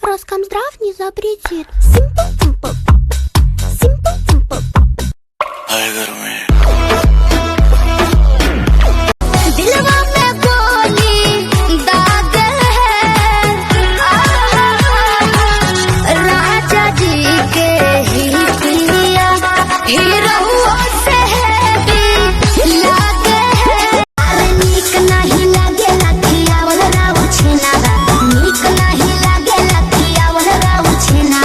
Роскомздрав не запретит. Simple. दिलवा में गोली दाग है, राजा जी के ही पिया हीरो से भी लागे है। नीक नहीं लागे लखियावल राव छेना, नीक नहीं लागे लखियावल राव छेना।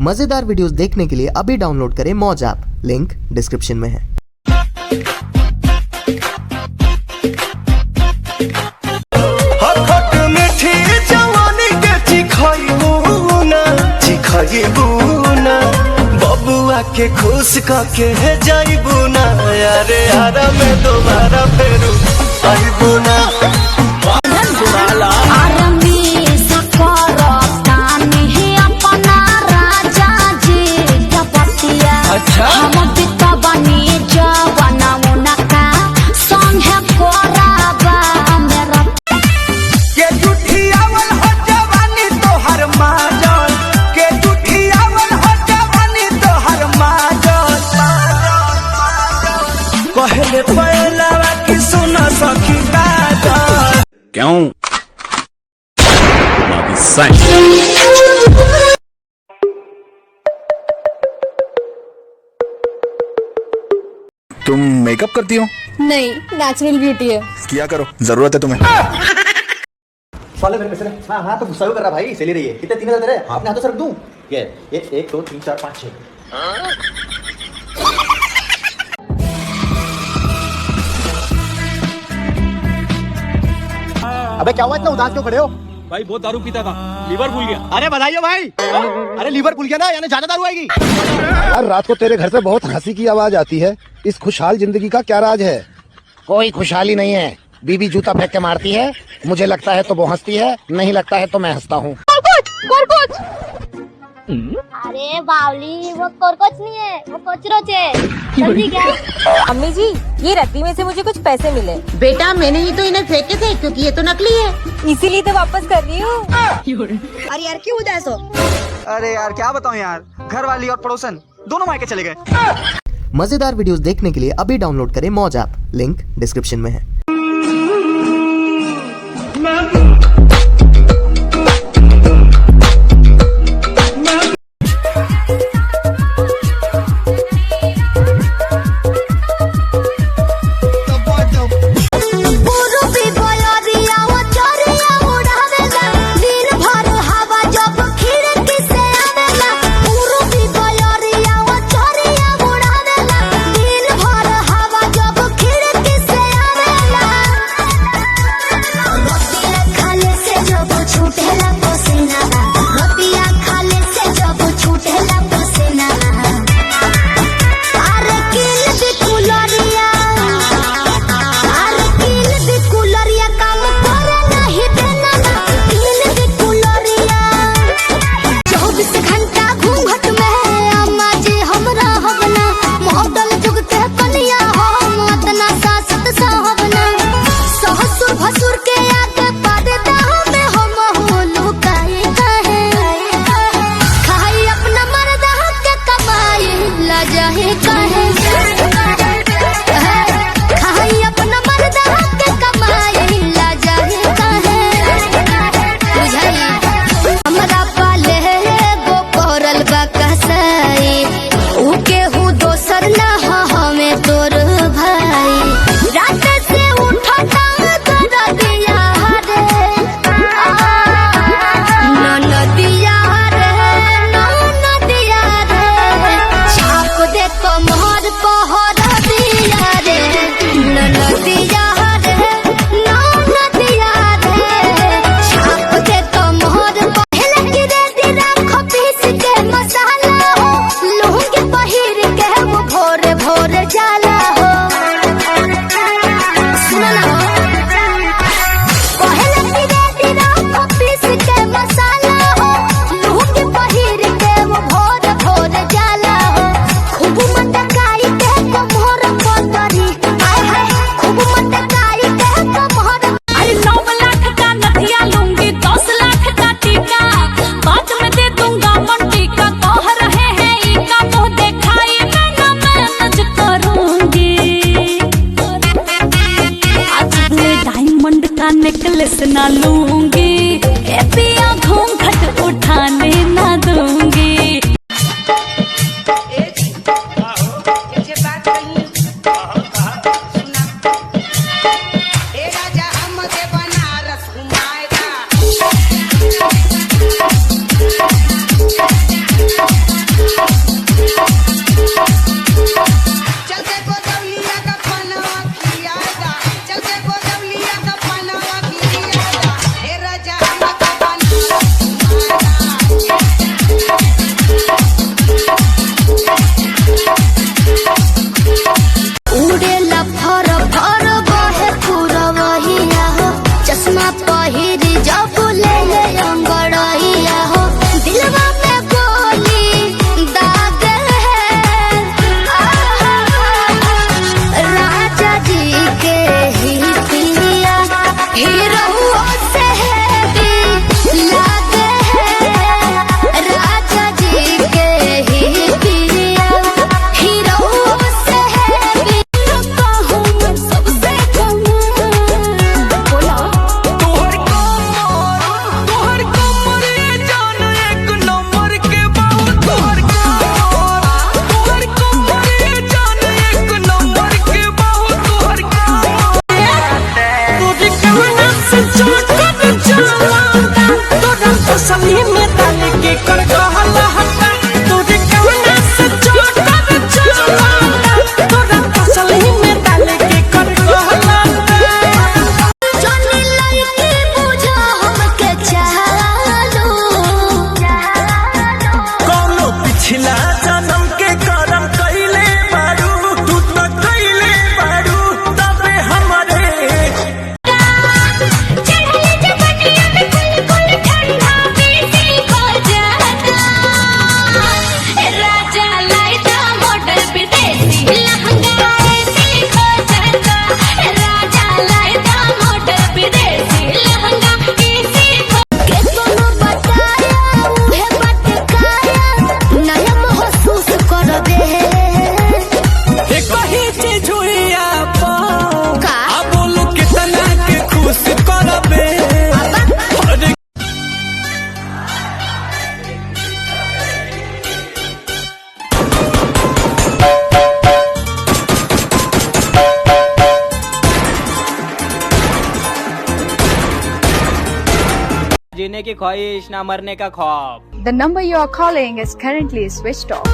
मजेदार वीडियोस देखने के लिए अभी डाउनलोड करें मौज ऐप, लिंक डिस्क्रिप्शन में है। बबुआ के खुश के जाइबू ना, अरे यारा में दोबारा फेरू आइबू ना। पहले पहला की सुना सखी क्यों तुम मेकअप करती हो? नहीं, नेचुरल ब्यूटी है। किया करो, जरूरत है तुम्हें। साले मेरे मिस्र। हाँ तो गुस्सा क्यों कर रहा भाई? सैलरी है कितने? 3000 तेरे अपने हाथों से रख दूं? ये 1 2 3 4 5 6। अबे क्या हुआ, इतना उदास क्यों खड़े हो? भाई बहुत दारू पीता था, लीवर भूल गया। अरे बधाई भाई। अरे लीवर भूल गया ना, यानी ज्यादा दारू आएगी। यार रात को तेरे घर से बहुत हंसी की आवाज आती है, इस खुशहाल जिंदगी का क्या राज है? कोई खुशहाली नहीं है, बीबी जूता फेंक के मारती है, मुझे लगता है तो वो हंसती है, नहीं लगता है तो मैं हंसता हूँ। अरे बावली, वो कोरकोच नहीं है, वो कोचरोच है। समझी क्या? अम्मी जी, ये रद्दी में से मुझे कुछ पैसे मिले। बेटा मैंने ही तो इन्हें फेंके थे, क्योंकि ये तो नकली है, इसीलिए तो वापस कर रही हूँ। अरे यार क्यों उदास हो? अरे यार क्या बताऊँ यार, घर वाली और पड़ोसन दोनों मायके चले गए। मजेदार वीडियोस देखने के लिए अभी डाउनलोड करें मौज ऐप, लिंक डिस्क्रिप्शन में है। लूंगी, ए पिया घूंघट उठाने ना दूंगी। जीने की ख्वाहिश ना मरने का ख्वाब। The number you are calling is currently switched off.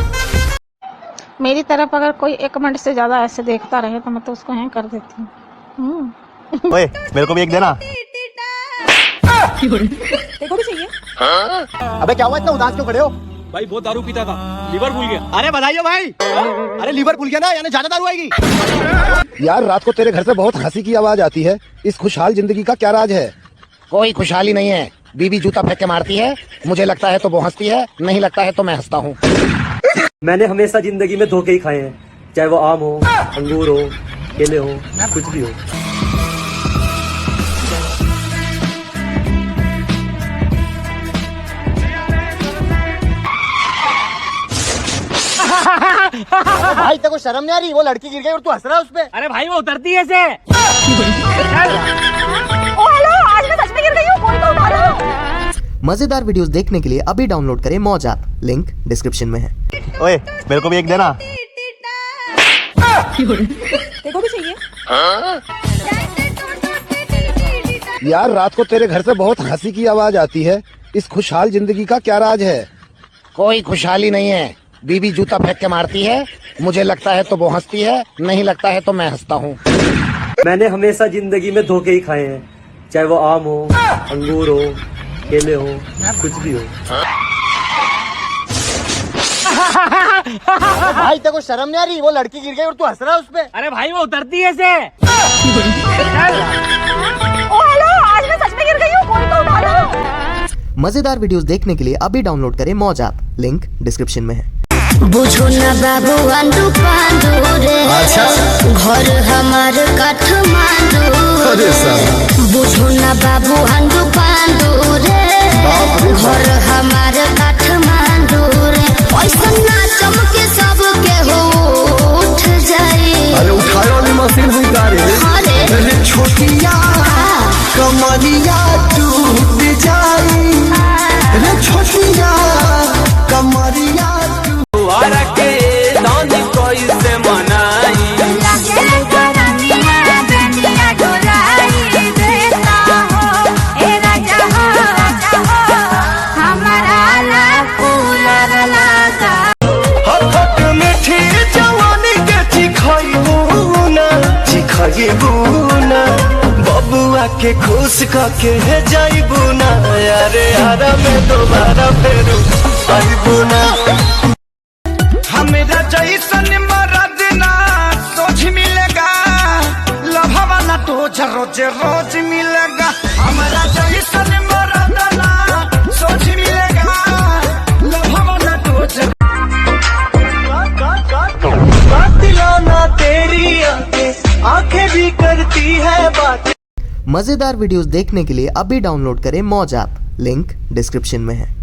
मेरी तरफ अगर कोई 1 मिनट से ज्यादा ऐसे देखता रहे तो मैं तो उसको हैंग कर देती हूँ। ओए मेरे को भी एक देना। देखो भी चाहिए। अबे क्या हुआ, इतना उदास क्यों खड़े हो? भाई बहुत दारू पीता था, लीवर भूल गया। अरे बधाई हो भाई। अरे लीवर भूल गया ना, यानी ज्यादा दारू आएगी। यार रात को तेरे घर से बहुत हंसी की आवाज आती है, इस खुशहाल जिंदगी का क्या राज है? कोई खुशहाली नहीं है, बीबी जूता फेंक के मारती है, मुझे लगता है तो वो हंसती है, नहीं लगता है तो मैं हंसता हूँ। मैंने हमेशा जिंदगी में धोखे ही खाए हैं, चाहे वो आम हो, अंगूर हो, केले हो, कुछ भी हो। भाई तेरे को शर्म नहीं आ रही? वो लड़की गिर गई और तू हंस रहा है उस पे। अरे भाई वो उतरती है से। आज मैं सच में गिर गई हूँ, कोई तो उठाओ। मजेदार वीडियोस देखने के लिए अभी डाउनलोड करें मौज ऐप, लिंक डिस्क्रिप्शन में है। ओए मेरे को भी एक देना। देखो भी चाहिए। यार रात को तेरे घर से बहुत हंसी की आवाज आती है, इस खुशहाल जिंदगी का क्या राज है? कोई खुशहाली नहीं है, बीबी जूता फेंक के मारती है, मुझे लगता है तो वो हंसती है, नहीं लगता है तो मैं हंसता हूँ। मैंने हमेशा जिंदगी में धोखे ही खाए हैं, चाहे वो आम हो, अंगूर हो, केले हो, कुछ भी हो। भाई तेरे को शर्म नहीं आ रही? वो लड़की गिर गई और तू हंस रहा है उस पे। अरे भाई वो उतरती है से। आज मैं सच में गिर गई हूँ, कोई तो उठाओ। मजेदार वीडियोस देखने के लिए अभी डाउनलोड करें मौज ऐप, लिंक डिस्क्रिप्शन में है। बुझो ना बाबू आंदू पांडू रे, घर हमार काठमांडू रे। बुझो ना बाबू आंदू पांडू रे, घर हमार काठमांडू रे। पैसा ना चमके सबके हो उठ जाए। अरे उठाने वाली मशीन हुई गाड़ी। अरे छोटिया कमरिया आके खुश काके है जाइबू ना यारे यारा में दोबारा फेरू आइबू ना। हमेरा जैसन मरद ना सोच मिलेगा, लभवा ना तो रोज रोज मिलेगा। हमारा जैसन मरद ना सोच मिलेगा, लभवा ना तो दिलाना तेरी आंखें भी करती है बात। मजेदार वीडियोस देखने के लिए अभी डाउनलोड करें मौज ऐप, लिंक डिस्क्रिप्शन में है।